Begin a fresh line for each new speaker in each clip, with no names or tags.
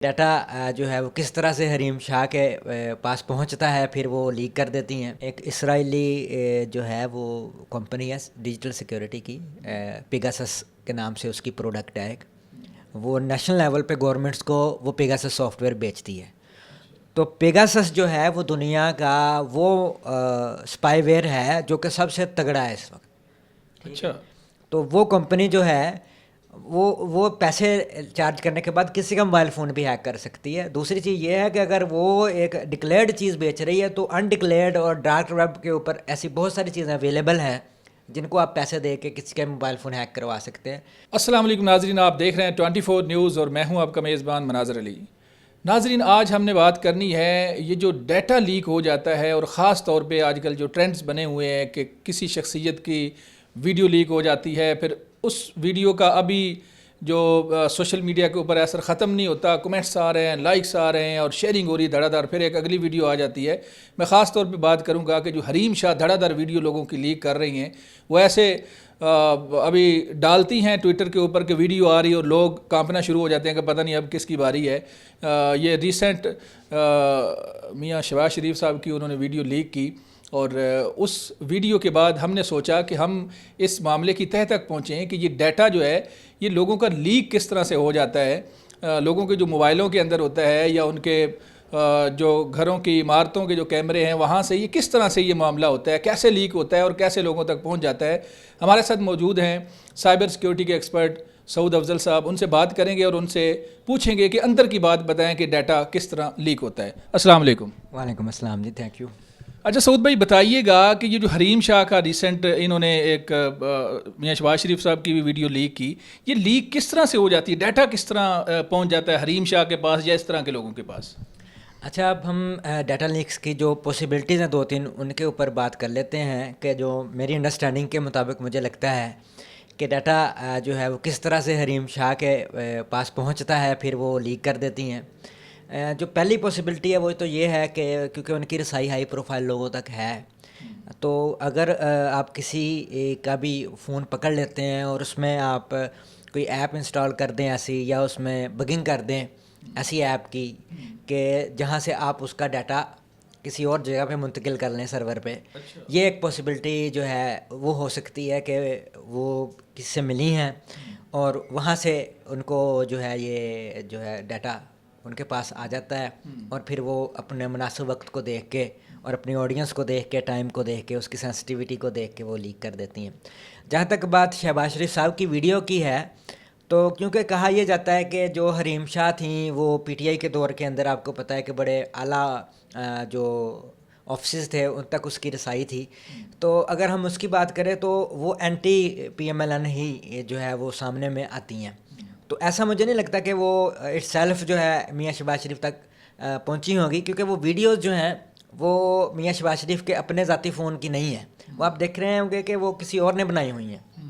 Data جو ہے وہ کس طرح سے حریم شاہ کے پاس پہنچتا ہے، پھر وہ لیک کر دیتی ہیں۔ ایک اسرائیلی جو ہے وہ کمپنی ہے ڈیجیٹل سیکیورٹی کی، پیگاسس کے نام سے اس کی پروڈکٹ ہے ایک، وہ نیشنل لیول پہ گورنمنٹس کو وہ پیگاسس سافٹ ویئر بیچتی ہے۔ تو پیگاسس جو ہے وہ دنیا کا وہ اسپائی ویئر ہے جو کہ سب سے تگڑا ہے اس وقت۔
اچھا،
تو وہ کمپنی جو ہے وہ پیسے چارج کرنے کے بعد کسی کا موبائل فون بھی ہیک کر سکتی ہے۔ دوسری چیز یہ ہے کہ اگر وہ ایک ڈکلیئرڈ چیز بیچ رہی ہے تو انڈکلیئرڈ اور ڈارک ویب کے اوپر ایسی بہت ساری چیزیں اویلیبل ہیں جن کو آپ پیسے دے کے کسی کا موبائل فون ہیک کروا سکتے ہیں۔
السلام علیکم ناظرین، آپ دیکھ رہے ہیں 24 نیوز اور میں ہوں آپ کا میزبان مناظر علی۔ ناظرین، آج ہم نے بات کرنی ہے یہ جو ڈیٹا لیک ہو جاتا ہے، اور خاص طور پہ آج کل جو ٹرینڈز بنے ہوئے ہیں کہ کسی شخصیت کی ویڈیو لیک ہو جاتی ہے، پھر اس ویڈیو کا ابھی جو سوشل میڈیا کے اوپر اثر ختم نہیں ہوتا، کمنٹس آ رہے ہیں، لائکس آ رہے ہیں اور شیئرنگ ہو رہی ہے دھڑا دھڑ، پھر ایک اگلی ویڈیو آ جاتی ہے۔ میں خاص طور پہ بات کروں گا کہ جو حریم شاہ دھڑا دھڑ ویڈیو لوگوں کی لیک کر رہی ہیں، وہ ایسے ابھی ڈالتی ہیں ٹویٹر کے اوپر کہ ویڈیو آ رہی ہے اور لوگ کانپنا شروع ہو جاتے ہیں کہ پتہ نہیں اب کس کی باری ہے۔ یہ ریسنٹ میاں شہباز شریف صاحب کی انہوں نے ویڈیو لیک کی، اور اس ویڈیو کے بعد ہم نے سوچا کہ ہم اس معاملے کی تہہ تک پہنچیں کہ یہ ڈیٹا جو ہے یہ لوگوں کا لیک کس طرح سے ہو جاتا ہے، لوگوں کے جو موبائلوں کے اندر ہوتا ہے یا ان کے جو گھروں کی عمارتوں کے جو کیمرے ہیں وہاں سے یہ کس طرح سے یہ معاملہ ہوتا ہے، کیسے لیک ہوتا ہے اور کیسے لوگوں تک پہنچ جاتا ہے۔ ہمارے ساتھ موجود ہیں سائبر سیکیورٹی کے ایکسپرٹ سعود افضل صاحب، ان سے بات کریں گے اور ان سے پوچھیں گے کہ اندر کی بات بتائیں کہ ڈیٹا کس طرح لیک ہوتا ہے۔ السلام علیکم۔
وعلیکم السلام جی، تھینک یو۔
اچھا سعود بھائی، بتائیے گا کہ یہ جو حریم شاہ کا ریسنٹ انہوں نے ایک میاں شہباز شریف صاحب کی بھی ویڈیو لیک کی، یہ لیک کس طرح سے ہو جاتی ہے، ڈیٹا کس طرح پہنچ جاتا ہے حریم شاہ کے پاس یا اس طرح کے لوگوں کے پاس؟
اچھا، اب ہم ڈیٹا لیکس کی جو پاسبلٹیز ہیں دو تین ان کے اوپر بات کر لیتے ہیں کہ جو میری انڈرسٹینڈنگ کے مطابق مجھے لگتا ہے کہ ڈیٹا جو ہے وہ کس طرح سے حریم شاہ کے پاس پہنچتا ہے، پھر وہ لیک کر دیتی ہیں۔ جو پہلی پاسبلٹی ہے وہ تو یہ ہے کہ کیونکہ ان کی رسائی ہائی پروفائل لوگوں تک ہے، تو اگر آپ کسی کا بھی فون پکڑ لیتے ہیں اور اس میں آپ کوئی ایپ انسٹال کر دیں ایسی، یا اس میں بگنگ کر دیں ایسی ایپ کی کہ جہاں سے آپ اس کا ڈیٹا کسی اور جگہ پہ منتقل کر لیں سرور پہ، یہ ایک پاسبلٹی جو ہے وہ ہو سکتی ہے کہ وہ کس سے ملی ہیں اور وہاں سے ان کو جو ہے یہ جو ہے ڈیٹا ان کے پاس آ جاتا ہے، اور پھر وہ اپنے مناسب وقت کو دیکھ کے اور اپنی آڈینس کو دیکھ کے، ٹائم کو دیکھ کے، اس کی سینسٹیوٹی کو دیکھ کے وہ لیک کر دیتی ہیں۔ جہاں تک بات شہباز شریف صاحب کی ویڈیو کی ہے، تو کیونکہ کہا یہ جاتا ہے کہ جو حریم شاہ تھیں وہ پی ٹی آئی کے دور کے اندر آپ کو پتہ ہے کہ بڑے اعلیٰ جو آفسز تھے ان تک اس کی رسائی تھی، تو اگر ہم اس کی بات کریں تو وہ اینٹی پی ایم ایل این ہی جو ہے وہ سامنے میں آتی ہیں۔ تو ایسا مجھے نہیں لگتا کہ وہ اٹ سیلف جو ہے میاں شہباز شریف تک پہنچی ہوگی، کیونکہ وہ ویڈیوز جو ہیں وہ میاں شہباز شریف کے اپنے ذاتی فون کی نہیں ہیں، وہ آپ دیکھ رہے ہوں گے کہ وہ کسی اور نے بنائی ہوئی ہیں۔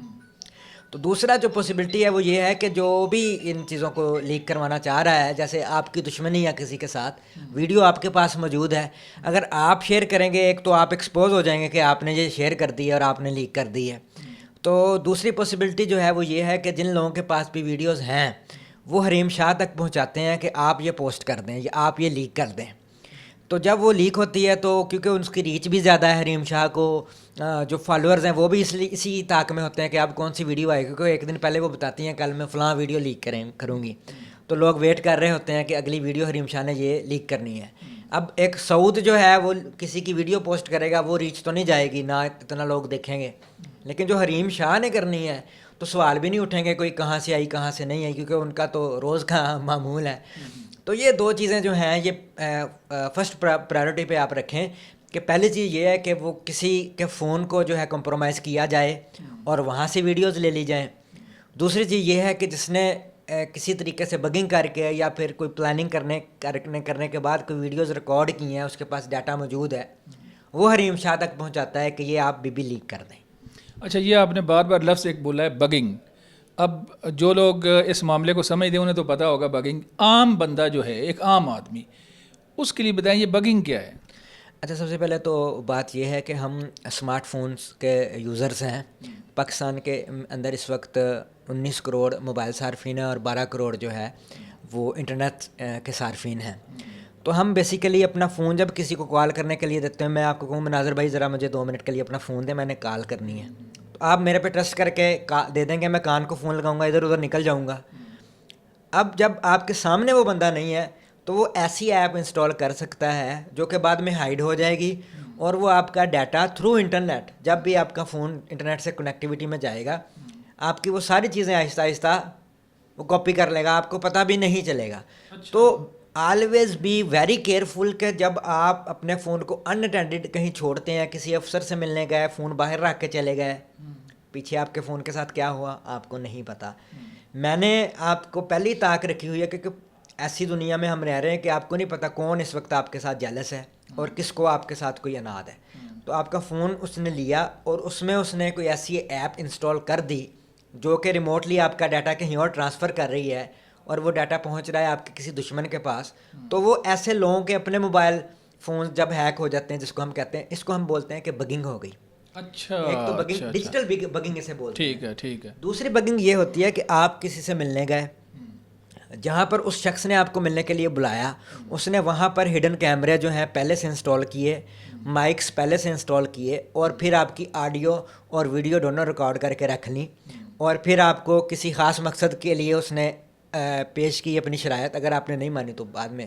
تو دوسرا جو پاسبلٹی ہے وہ یہ ہے کہ جو بھی ان چیزوں کو لیک کروانا چاہ رہا ہے، جیسے آپ کی دشمنی یا کسی کے ساتھ ویڈیو آپ کے پاس موجود ہے، اگر آپ شیئر کریں گے ایک تو آپ ایکسپوز ہو جائیں گے کہ آپ نے یہ شیئر کر دی ہے اور آپ نے لیک کر دی ہے۔ تو دوسری پاسبلٹی جو ہے وہ یہ ہے کہ جن لوگوں کے پاس بھی ویڈیوز ہیں وہ حریم شاہ تک پہنچاتے ہیں کہ آپ یہ پوسٹ کر دیں یا آپ یہ لیک کر دیں۔ تو جب وہ لیک ہوتی ہے تو کیونکہ اس کی ریچ بھی زیادہ ہے، حریم شاہ کو جو فالوورز ہیں وہ بھی اسی طاق میں ہوتے ہیں کہ اب کون سی ویڈیو آئے، کیونکہ ایک دن پہلے وہ بتاتی ہیں کل میں فلاں ویڈیو لیک کروں گی، تو لوگ ویٹ کر رہے ہوتے ہیں کہ اگلی ویڈیو حریم شاہ نے یہ لیک کرنی ہے۔ اب ایک سعود جو ہے وہ کسی کی ویڈیو پوسٹ کرے گا، وہ ریچ تو نہیں جائے گی، نہ اتنا لوگ دیکھیں گے، لیکن جو حریم شاہ نے کرنی ہے تو سوال بھی نہیں اٹھیں گے کوئی کہاں سے آئی کہاں سے نہیں آئی، کیونکہ ان کا تو روز کا معمول ہے۔ تو یہ دو چیزیں جو ہیں یہ فرسٹ پرائیورٹی پہ آپ رکھیں کہ پہلی چیز یہ ہے کہ وہ کسی کے فون کو جو ہے کمپرومائز کیا جائے اور وہاں سے ویڈیوز لے لی جائیں۔ دوسری چیز یہ ہے کہ جس نے کسی طریقے سے بگنگ کر کے یا پھر کوئی پلاننگ کرنے کے بعد کوئی ویڈیوز ریکارڈ کی ہیں، اس کے پاس ڈیٹا موجود ہے، وہ حریم شاہ تک پہنچاتا ہے کہ یہ آپ بھی لیک کر دیں۔
اچھا، یہ آپ نے بار بار لفظ ایک بولا ہے بگنگ۔ اب جو لوگ اس معاملے کو سمجھتے ہیں انہیں تو پتہ ہوگا بگنگ، عام بندہ جو ہے ایک عام آدمی، اس کے لیے بتائیں یہ بگنگ کیا ہے؟
اچھا، سب سے پہلے تو بات یہ ہے کہ ہم اسمارٹ فونز کے یوزرز ہیں۔ پاکستان کے اندر اس وقت 19 کروڑ موبائل صارفین ہیں اور 12 کروڑ جو ہے وہ انٹرنیٹ کے صارفین ہیں. تو ہم بیسیکلی اپنا فون جب کسی کو کال کرنے کے لیے دیتے ہیں, میں آپ کو کہوں مناظر بھائی ذرا مجھے 2 منٹ کے لیے اپنا فون دیں, میں نے کال کرنی ہے, تو آپ میرے پہ ٹرسٹ کر کے دے دیں گے, میں کان کو فون لگاؤں گا, ادھر ادھر نکل جاؤں گا. اب جب آپ کے سامنے وہ بندہ نہیں ہے تو وہ ایسی ایپ انسٹال کر سکتا ہے جو کہ بعد میں ہائیڈ ہو جائے گی, اور وہ آپ کا ڈیٹا تھرو انٹرنیٹ, جب بھی آپ کا فون انٹرنیٹ سے کنیکٹیوٹی میں جائے گا, آپ کی وہ ساری چیزیں آہستہ آہستہ وہ کاپی کر لے گا, آپ کو پتہ بھی نہیں چلے گا. تو آلویز بی ویری کیئرفل کہ جب آپ اپنے فون کو ان اٹینڈڈ کہیں چھوڑتے ہیں, کسی افسر سے ملنے گئے, فون باہر رکھ کے چلے گئے, پیچھے آپ کے فون کے ساتھ کیا ہوا آپ کو نہیں پتہ. میں نے آپ کو پہلی طاق رکھی ہوئی ہے کیونکہ ایسی دنیا میں ہم رہ رہے ہیں کہ آپ کو نہیں پتہ کون اس وقت آپ کے ساتھ جیلس ہے اور کس کو آپ کے ساتھ کوئی اناد ہے. تو آپ کا فون اس نے لیا اور اس میں اس نے کوئی ایسی ایپ انسٹال کر دی جو کہ ریموٹلی آپ کا ڈیٹا کہیں اور ٹرانسفر کر رہی ہے, اور وہ ڈیٹا پہنچ رہا ہے آپ کے کسی دشمن کے پاس. تو وہ ایسے لوگوں کے اپنے موبائل فون جب ہیک ہو جاتے ہیں, جس کو ہم کہتے ہیں, اس کو ہم بولتے ہیں کہ بگنگ ہو گئی.
اچھا,
ایک تو بگنگ ڈیجیٹل بگنگ اسے بولتے ہیں.
ٹھیک ہے, ٹھیک ہے.
دوسری بگنگ یہ ہوتی ہے کہ آپ کسی سے ملنے گئے, جہاں پر اس شخص نے آپ کو ملنے کے لیے بلایا, اس نے وہاں پر ہڈن کیمرے جو ہیں پہلے سے انسٹال کیے, مائکس پہلے سے انسٹال کیے, اور پھر آپ کی آڈیو اور ویڈیو دونوں ریکارڈ کر کے رکھ لیں, اور پھر آپ کو کسی خاص مقصد کے لیے اس نے پیش کی اپنی شرائط. اگر آپ نے نہیں مانی تو بعد میں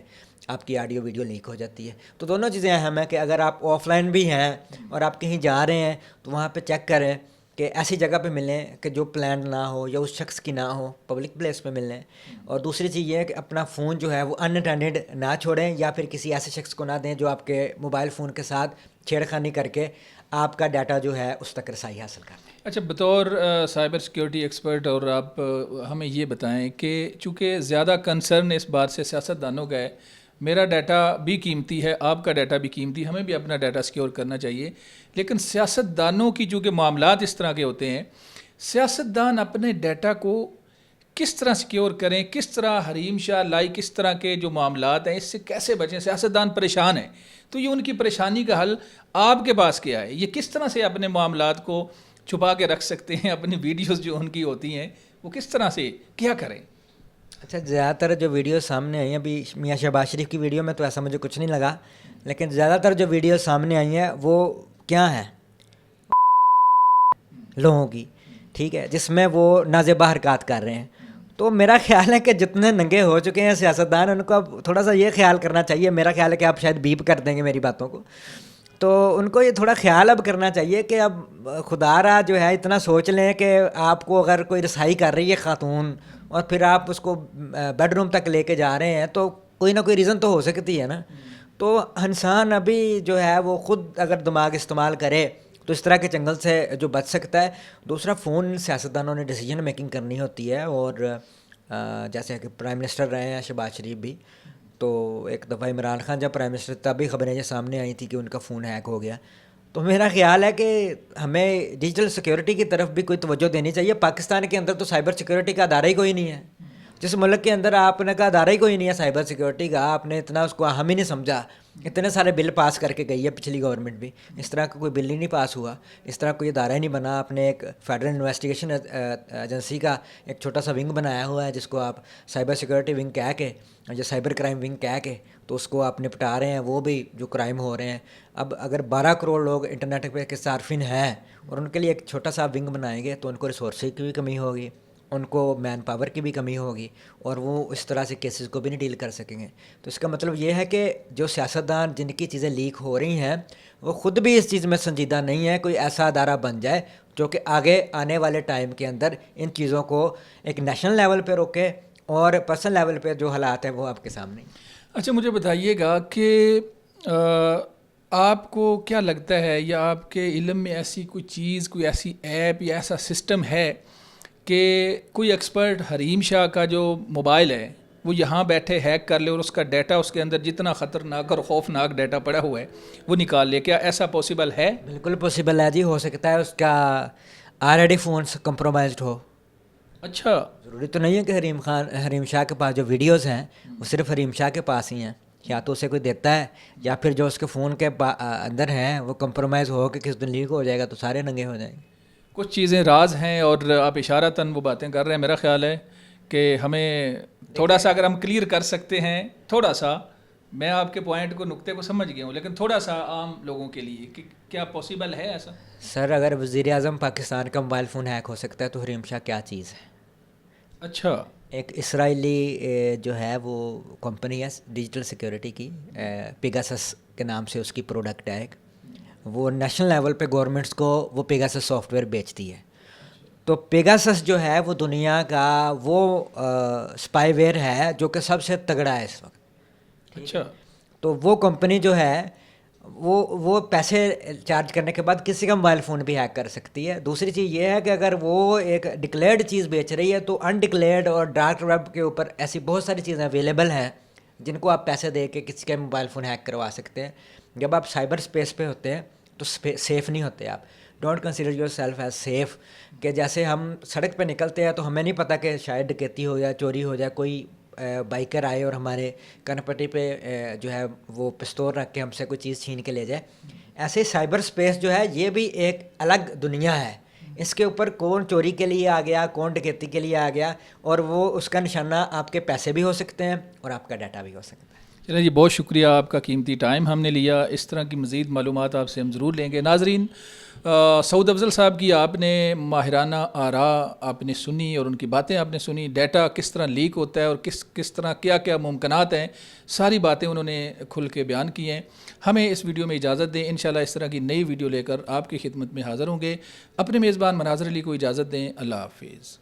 آپ کی آڈیو ویڈیو لیک ہو جاتی ہے. تو دونوں چیزیں اہم ہیں کہ اگر آپ آف لائن بھی ہیں اور آپ کہیں جا رہے ہیں تو وہاں پہ چیک کریں کہ ایسی جگہ پہ ملیں کہ جو پلانڈ نہ ہو یا اس شخص کی نہ ہو, پبلک پلیس پہ ملیں. اور دوسری چیز یہ ہے کہ اپنا فون جو ہے وہ ان اٹینڈڈ نہ چھوڑیں, یا پھر کسی ایسے شخص کو نہ دیں جو آپ کے موبائل فون کے ساتھ چھیڑخانی کر کے آپ کا ڈیٹا جو ہے اس تک رسائی حاصل کر لیں.
اچھا, بطور سائبر سیکیورٹی ایکسپرٹ اور آپ ہمیں یہ بتائیں کہ چونکہ زیادہ کنسرن اس بات سے سیاستدانوں کا ہے, میرا ڈیٹا بھی قیمتی ہے, آپ کا ڈیٹا بھی قیمتی, ہمیں بھی اپنا ڈیٹا سیکیور کرنا چاہیے, لیکن سیاستدانوں کی چونکہ معاملات اس طرح کے ہوتے ہیں, سیاستدان اپنے ڈیٹا کو کس طرح سیکیور کریں, کس طرح حریم شاہ لائی, کس طرح کے جو معاملات ہیں اس سے کیسے بچیں؟ سیاستدان پریشان ہیں, تو یہ ان کی پریشانی کا حل آپ کے پاس کیا ہے؟ یہ کس طرح سے اپنے معاملات کو چھپا کے رکھ سکتے ہیں, اپنی ویڈیوز جو ان کی ہوتی ہیں وہ کس طرح سے کیا کریں؟
اچھا, زیادہ تر جو ویڈیو سامنے آئی ہیں, ابھی میاں شہباز شریف کی ویڈیو میں تو ایسا مجھے کچھ نہیں لگا, لیکن زیادہ تر جو ویڈیو سامنے آئی ہیں وہ کیا ہیں لوگوں کی, ٹھیک ہے, جس میں وہ نازیبہ حرکات کر رہے ہیں. تو میرا خیال ہے کہ جتنے ننگے ہو چکے ہیں سیاستدان, ان کو اب تھوڑا سا یہ خیال کرنا چاہیے, میرا خیال ہے کہ آپ شاید بیپ کر دیں گے میری باتوں کو, تو ان کو یہ تھوڑا خیال اب کرنا چاہیے کہ اب خدا را جو ہے اتنا سوچ لیں کہ آپ کو اگر کوئی رسائی کر رہی ہے خاتون اور پھر آپ اس کو بیڈ روم تک لے کے جا رہے ہیں, تو کوئی نہ کوئی ریزن تو ہو سکتی ہے نا. تو انسان ابھی جو ہے وہ خود اگر دماغ استعمال کرے تو اس طرح کے چنگل سے جو بچ سکتا ہے. دوسرا, فون سیاستدانوں نے ڈیسیجن میکنگ کرنی ہوتی ہے, اور جیسے کہ پرائم منسٹر رہے ہیں شہباز شریف بھی, تو ایک دفعہ عمران خان جب پرائم منسٹر تبھی خبریں یہ سامنے آئی تھی کہ ان کا فون ہیک ہو گیا. تو میرا خیال ہے کہ ہمیں ڈیجیٹل سیکیورٹی کی طرف بھی کوئی توجہ دینی چاہیے. پاکستان کے اندر تو سائبر سیکیورٹی کا ادارہ ہی کوئی نہیں ہے. جس ملک کے اندر آپ نے کا ادارہ ہی کوئی نہیں ہے سائبر سیکیورٹی کا, آپ نے اتنا اس کو اہم ہی نہیں سمجھا. اتنے سارے بل پاس کر کے گئی ہے پچھلی گورنمنٹ بھی, اس طرح کا کوئی بل ہی نہیں پاس ہوا, اس طرح کوئی ادارہ ہی نہیں بنا. آپ نے ایک فیڈرل انویسٹیگیشن ایجنسی کا ایک چھوٹا سا ونگ بنایا ہوا ہے جس کو آپ سائبر سیکیورٹی ونگ کہہ کے یا سائبر کرائم ونگ کہہ کے تو اس کو آپ نپٹا رہے ہیں, وہ بھی جو کرائم ہو رہے ہیں. اب اگر 12 کروڑ لوگ انٹرنیٹ پہ کے صارفین ہیں اور ان کے لیے ایک چھوٹا سا ونگ بنائیں گے تو ان کو ریسورسز کی بھی کمی ہوگی, ان کو مین پاور کی بھی کمی ہوگی, اور وہ اس طرح سے کیسز کو بھی نہیں ڈیل کر سکیں گے. تو اس کا مطلب یہ ہے کہ جو سیاستدان جن کی چیزیں لیک ہو رہی ہیں وہ خود بھی اس چیز میں سنجیدہ نہیں ہے. کوئی ایسا ادارہ بن جائے جو کہ آگے آنے والے ٹائم کے اندر ان چیزوں کو ایک نیشنل لیول پہ روکے اور پرسنل لیول پہ جو حالات ہیں وہ آپ کے سامنے.
اچھا, مجھے بتائیے گا کہ آپ کو کیا لگتا ہے یا آپ کے علم میں ایسی کوئی چیز, کوئی ایسی ایپ یا ایسا سسٹم ہے کہ کوئی ایکسپرٹ حریم شاہ کا جو موبائل ہے وہ یہاں بیٹھے ہیک کر لے اور اس کا ڈیٹا, اس کے اندر جتنا خطرناک اور خوفناک ڈیٹا پڑا ہوا ہے وہ نکال لے؟ کیا ایسا پاسبل ہے؟
بالکل پاسبل ہے جی, ہو سکتا ہے اس کا آلریڈی فون کمپرومائزڈ ہو.
اچھا,
ضروری تو نہیں ہے کہ حریم شاہ کے پاس جو ویڈیوز ہیں وہ صرف حریم شاہ کے پاس ہی ہیں, یا تو اسے کوئی دیتا ہے یا پھر جو اس کے فون کے اندر ہیں وہ کمپرومائز ہو کہ کس دن لیک ہو جائے گا تو سارے ننگے ہو جائیں گے.
کچھ چیزیں راز ہیں اور آپ اشارتاً وہ باتیں کر رہے ہیں. میرا خیال ہے کہ ہمیں تھوڑا سا اگر ہم کلیئر کر سکتے ہیں، تھوڑا سا، میں آپ کے پوائنٹ کو، نقطے کو سمجھ گیا ہوں، لیکن تھوڑا سا عام لوگوں کے لیے کہ کیا پاسبل ہے ایسا؟
سر اگر وزیر اعظم پاکستان کا موبائل فون ہیک ہو سکتا ہے تو حریم شاہ کیا چیز ہے؟
اچھا،
ایک اسرائیلی جو ہے وہ کمپنی ہے ڈیجیٹل سیکیورٹی کی، پیگاسس کے نام سے اس کی پروڈکٹ ہے ایک، وہ نیشنل لیول پہ گورنمنٹس کو وہ پیگاسس سافٹ ویئر بیچتی ہے. تو پیگاسس جو ہے وہ دنیا کا وہ اسپائی ویئر ہے جو کہ سب سے تگڑا ہے اس وقت.
اچھا،
تو وہ کمپنی جو ہے وہ پیسے چارج کرنے کے بعد کسی کا موبائل فون بھی ہیک کر سکتی ہے. دوسری چیز یہ ہے کہ اگر وہ ایک ڈکلیئرڈ چیز بیچ رہی ہے تو انڈکلیئرڈ اور ڈارک ویب کے اوپر ایسی بہت ساری چیزیں اویلیبل ہیں جن کو آپ پیسے دے کے کسی کا موبائل فون ہیک کروا سکتے ہیں. جب آپ سائبر اسپیس پہ ہوتے ہیں تو سیف نہیں ہوتے آپ. Don't consider yourself as safe. کہ جیسے ہم سڑک پہ نکلتے ہیں تو ہمیں نہیں پتہ کہ شاید ڈکیتی ہو جائے، چوری ہو جائے، کوئی بائکر آئے اور ہمارے کنپٹی پہ جو ہے وہ پستول رکھ کے ہم سے کوئی چیز چھین کے لے جائے. ایسے سائبر اسپیس جو ہے یہ بھی ایک الگ دنیا ہے. اس کے اوپر کون چوری کے لیے آ گیا، کون ڈکیتی کے لیے آ گیا، اور وہ اس کا نشانہ آپ کے پیسے بھی ہو سکتے ہیں اور آپ کا ڈیٹا بھی ہو سکتا ہے.
چلیں جی، بہت شکریہ، آپ کا قیمتی ٹائم ہم نے لیا. اس طرح کی مزید معلومات آپ سے ہم ضرور لیں گے. ناظرین، سعود افضل صاحب کی آپ نے ماہرانہ آراء آپ نے سنی اور ان کی باتیں آپ نے سنی. ڈیٹا کس طرح لیک ہوتا ہے اور کس طرح کیا کیا ممکنات ہیں، ساری باتیں انہوں نے کھل کے بیان کی ہیں. ہمیں اس ویڈیو میں اجازت دیں، انشاءاللہ اس طرح کی نئی ویڈیو لے کر آپ کی خدمت میں حاضر ہوں گے. اپنے میزبان مناظر علی کو اجازت دیں. اللہ حافظ.